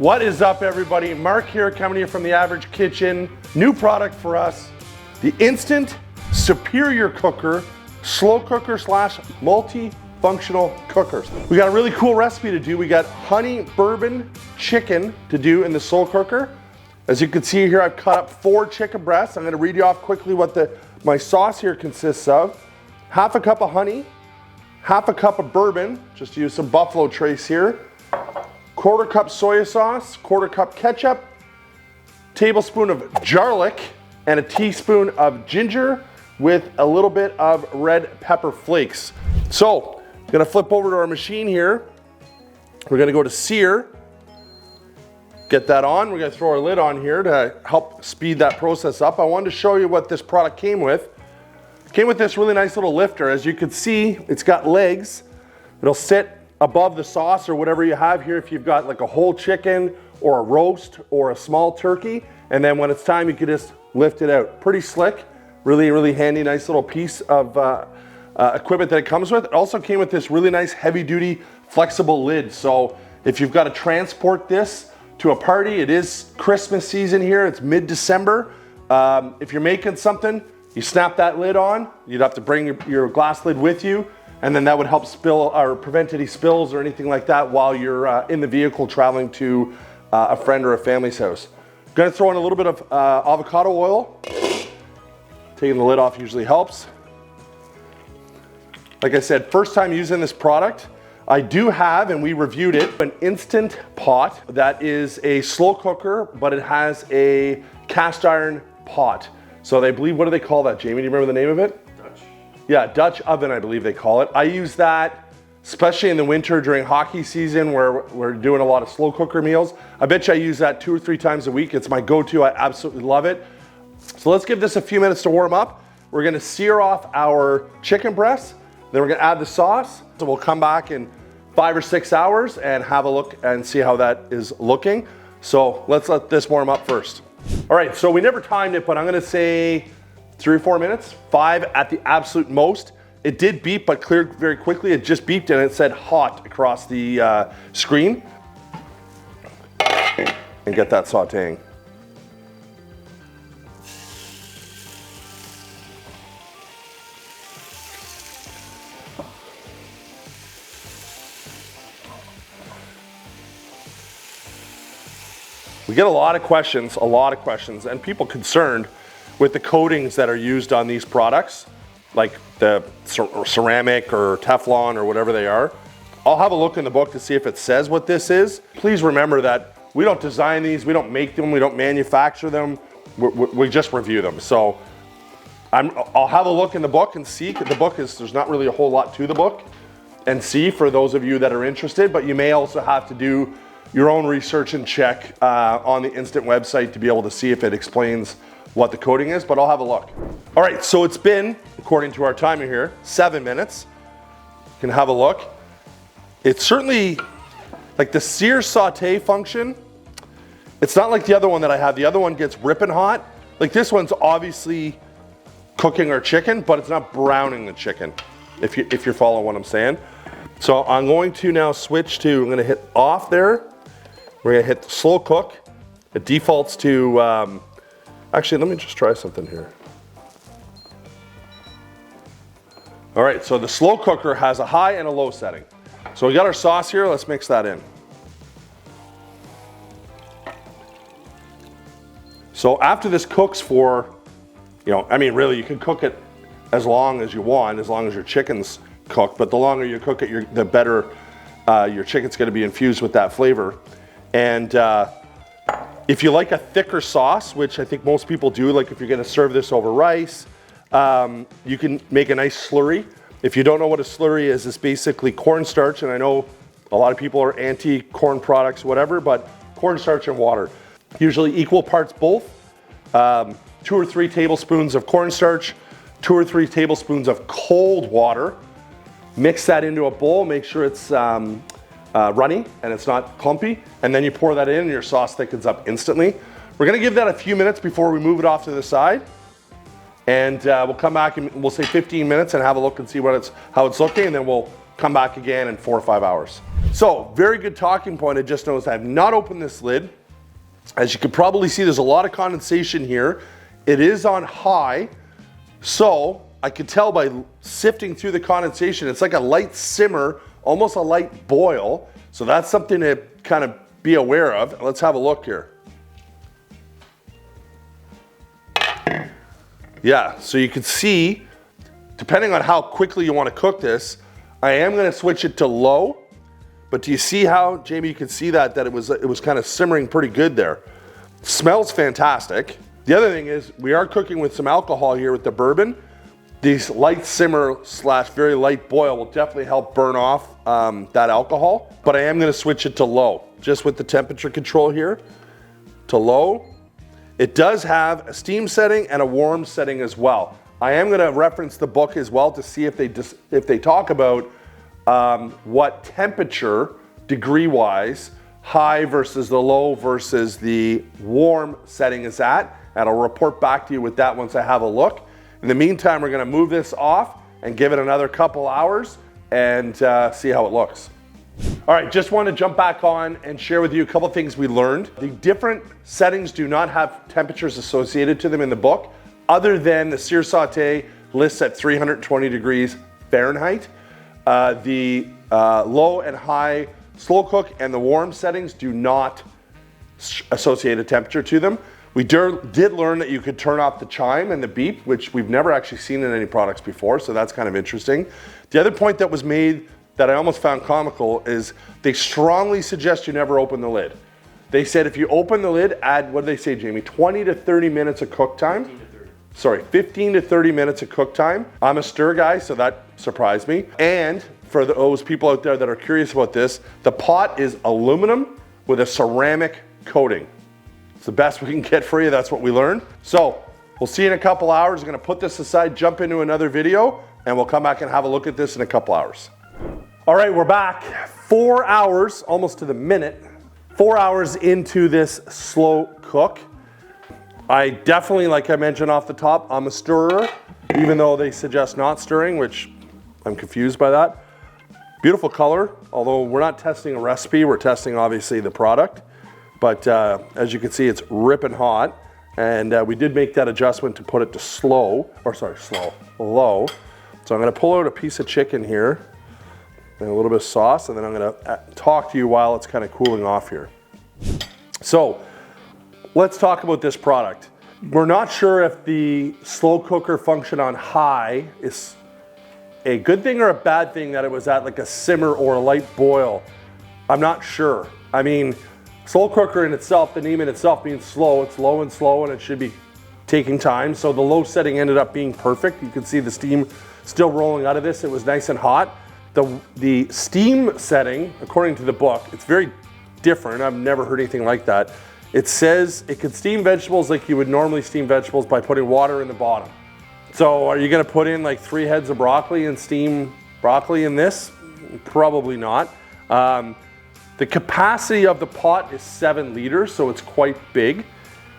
What is up, everybody? Mark here, coming to you from The Average Kitchen. New product for us, the Instant Superior Cooker, slow cooker slash multi-functional cookers. We got a really cool recipe to do. We got honey bourbon chicken to do in the slow cooker. As you can see here, I've cut up 4 chicken breasts. I'm gonna read you off quickly what my sauce here consists of. Half a cup of honey, half a cup of bourbon, just to use some Buffalo Trace here, 1/4 cup soy sauce, 1/4 cup ketchup, tablespoon of garlic, and a teaspoon of ginger with a little bit of red pepper flakes. So, I'm gonna flip over to our machine here. We're gonna go to sear, get that on. We're gonna throw our lid on here to help speed that process up. I wanted to show you what this product came with. It came with this really nice little lifter. As you can see, it's got legs. It'll sit above the sauce or whatever you have here if you've got like a whole chicken or a roast or a small turkey. And then when it's time, you can just lift it out. Pretty slick, really handy, nice little piece of equipment that it comes with. It also came with this really nice heavy duty flexible lid. So if you've got to transport this to a party, it is Christmas season here, it's mid-December. If you're making something, you snap that lid on, you'd have to bring your glass lid with you, and then that would help spill or prevent any spills or anything like that while you're in the vehicle traveling to a friend or a family's house. I'm gonna throw in a little bit of avocado oil. Taking the lid off usually helps. Like I said, first time using this product. I do have, and we reviewed it, an Instant Pot that is a slow cooker, but it has a cast iron pot. So they believe, what do they call that, Jamie? Do you remember the name of it? Yeah, Dutch oven, I believe they call it. I use that, especially in the winter during hockey season where we're doing a lot of slow cooker meals. I bet you I use that 2 or 3 times a week. It's my go-to, I absolutely love it. So let's give this a few minutes to warm up. We're gonna sear off our chicken breasts, then we're gonna add the sauce. So we'll come back in 5 or 6 hours and have a look and see how that is looking. So let's let this warm up first. All right, so we never timed it, but I'm gonna say 3 or 4 minutes, 5 at the absolute most. It did beep, but cleared very quickly. It just beeped and it said hot across the screen. And get that sauteing. We get a lot of questions, and people concerned with the coatings that are used on these products, like the ceramic or Teflon or whatever they are. I'll have a look in the book to see if it says what this is. Please remember that we don't design these, we don't make them, we don't manufacture them, we just review them. So I'll have a look in the book and see. The book there's not really a whole lot to the book, and see for those of you that are interested, but you may also have to do your own research and check on the Instant website to be able to see if it explains what the coating is, but I'll have a look. All right, so it's been, according to our timer here, 7 minutes. You can have a look. It's certainly, like the sear saute function, it's not like the other one that I have. The other one gets ripping hot. Like this one's obviously cooking our chicken, but it's not browning the chicken, if you're following what I'm saying. So I'm going to now switch to, I'm gonna hit off there. We're gonna hit slow cook. It defaults to, actually, let me just try something here. All right, so the slow cooker has a high and a low setting. So we got our sauce here, let's mix that in. So after this cooks for, I mean, really, you can cook it as long as you want, as long as your chicken's cooked, but the longer you cook it, the better your chicken's gonna be infused with that flavor. And if you like a thicker sauce, which I think most people do, like if you're gonna serve this over rice, you can make a nice slurry. If you don't know what a slurry is, it's basically cornstarch, and I know a lot of people are anti-corn products, whatever, but cornstarch and water. Usually equal parts both. 2 or 3 tablespoons of cornstarch, 2 or 3 tablespoons of cold water. Mix that into a bowl, make sure it's runny and it's not clumpy, and then you pour that in and your sauce thickens up instantly. We're gonna give that a few minutes before we move it off to the side, and we'll come back and we'll say 15 minutes and have a look and see how it's looking, and then we'll come back again in 4 or 5 hours. So, very good talking point. I just noticed I have not opened this lid. As you can probably see, there's a lot of condensation here. It is on high, so I could tell by sifting through the condensation, it's like a light simmer, almost a light boil. So that's something to kind of be aware of. Let's have a look here. Yeah, so you can see, depending on how quickly you want to cook this, I am going to switch it to low. But do you see how, Jamie, you can see that it was kind of simmering pretty good there. Smells fantastic. The other thing is we are cooking with some alcohol here with the bourbon. These light simmer / very light boil will definitely help burn off that alcohol. But I am going to switch it to low, just with the temperature control here, to low. It does have a steam setting and a warm setting as well. I am going to reference the book as well to see if they talk about what temperature, degree-wise, high versus the low versus the warm setting is at. And I'll report back to you with that once I have a look. In the meantime, we're going to move this off and give it another couple hours and see how it looks. All right, just want to jump back on and share with you a couple things we learned. The different settings do not have temperatures associated to them in the book, other than the sear saute lists at 320 degrees Fahrenheit. The low and high slow cook and the warm settings do not associate a temperature to them. We did learn that you could turn off the chime and the beep, which we've never actually seen in any products before, so that's kind of interesting. The other point that was made that I almost found comical is they strongly suggest you never open the lid. They said if you open the lid, add, what did they say, Jamie? 20 to 30 minutes of cook time? 15 to 30. Sorry, 15 to 30 minutes of cook time. I'm a stir guy, so that surprised me. And for those people out there that are curious about this, the pot is aluminum with a ceramic coating. It's the best we can get for you. That's what we learned. So we'll see you in a couple hours. I'm going to put this aside, jump into another video, and we'll come back and have a look at this in a couple hours. All right, we're back. 4 hours, almost to the minute, 4 hours into this slow cook. I definitely, like I mentioned off the top, I'm a stirrer, even though they suggest not stirring, which I'm confused by that. Beautiful color, although we're not testing a recipe, we're testing obviously the product. But as you can see, it's ripping hot. And we did make that adjustment to put it to low. So I'm gonna pull out a piece of chicken here and a little bit of sauce, and then I'm gonna talk to you while it's kind of cooling off here. So let's talk about this product. We're not sure if the slow cooker function on high is a good thing or a bad thing, that it was at like a simmer or a light boil. I'm not sure. I mean, slow cooker in itself, the name in itself being slow, it's low and slow and it should be taking time. So the low setting ended up being perfect. You can see the steam still rolling out of this. It was nice and hot. The steam setting, according to the book, it's very different. I've never heard anything like that. It says it could steam vegetables like you would normally steam vegetables by putting water in the bottom. So are you gonna put in like 3 heads of broccoli and steam broccoli in this? Probably not. The capacity of the pot is 7 liters, so it's quite big.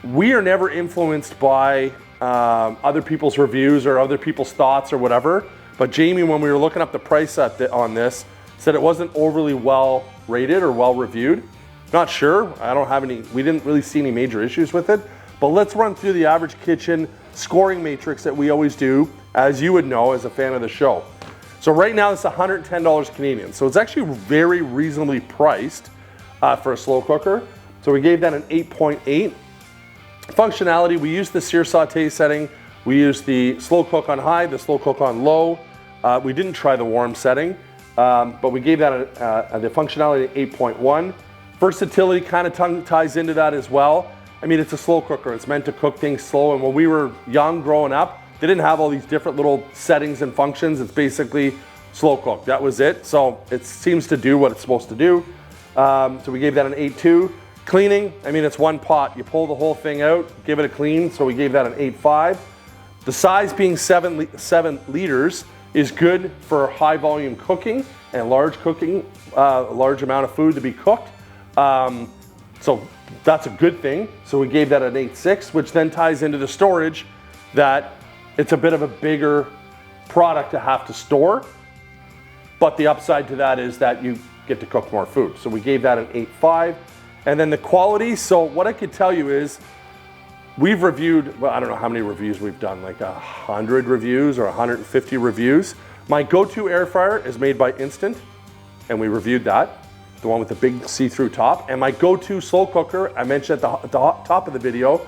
We are never influenced by other people's reviews or other people's thoughts or whatever. But Jamie, when we were looking up the price on this, said it wasn't overly well rated or well reviewed. Not sure, we didn't really see any major issues with it. But let's run through the Average Kitchen scoring matrix that we always do, as you would know as a fan of the show. So right now it's $110 Canadian. So it's actually very reasonably priced for a slow cooker. So we gave that an 8.8. Functionality, we used the sear saute setting. We used the slow cook on high, the slow cook on low. We didn't try the warm setting, but we gave that the functionality 8.1. Versatility kind of ties into that as well. I mean, it's a slow cooker. It's meant to cook things slow. And when we were young growing up, they didn't have all these different little settings and functions. It's basically slow cook. That was it. So it seems to do what it's supposed to do. So we gave that an 8.2. Cleaning, I mean, it's one pot. You pull the whole thing out, give it a clean. So we gave that an 8.5. The size being 7 liters is good for high volume cooking and large cooking, a large amount of food to be cooked. So that's a good thing. So we gave that an 8.6, which then ties into the storage, that it's a bit of a bigger product to have to store. But the upside to that is that you get to cook more food. So we gave that an 8.5. And then the quality, so what I could tell you is we've reviewed, well, I don't know how many reviews we've done, like 100 reviews or 150 reviews. My go-to air fryer is made by Instant, and we reviewed that, the one with the big see-through top. And my go-to slow cooker, I mentioned at the top of the video,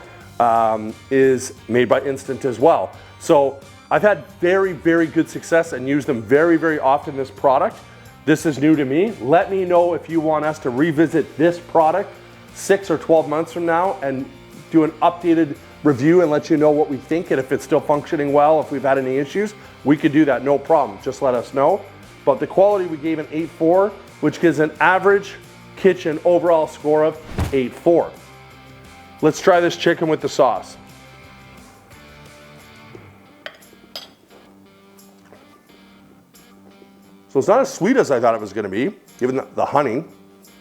is made by Instant as well. So I've had very, very good success and used them very, very often, this product. This is new to me. Let me know if you want us to revisit this product 6 or 12 months from now and do an updated review and let you know what we think and if it's still functioning well, if we've had any issues. We could do that, no problem. Just let us know. But the quality, we gave an 8.4, which gives an average kitchen overall score of 8.4. Let's try this chicken with the sauce. So it's not as sweet as I thought it was gonna be, given the honey.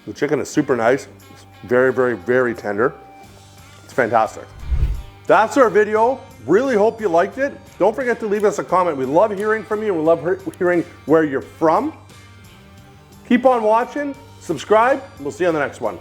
The chicken is super nice. It's very, very, very tender. It's fantastic. That's our video. Really hope you liked it. Don't forget to leave us a comment. We love hearing from you and we love hearing where you're from. Keep on watching, subscribe, and we'll see you on the next one.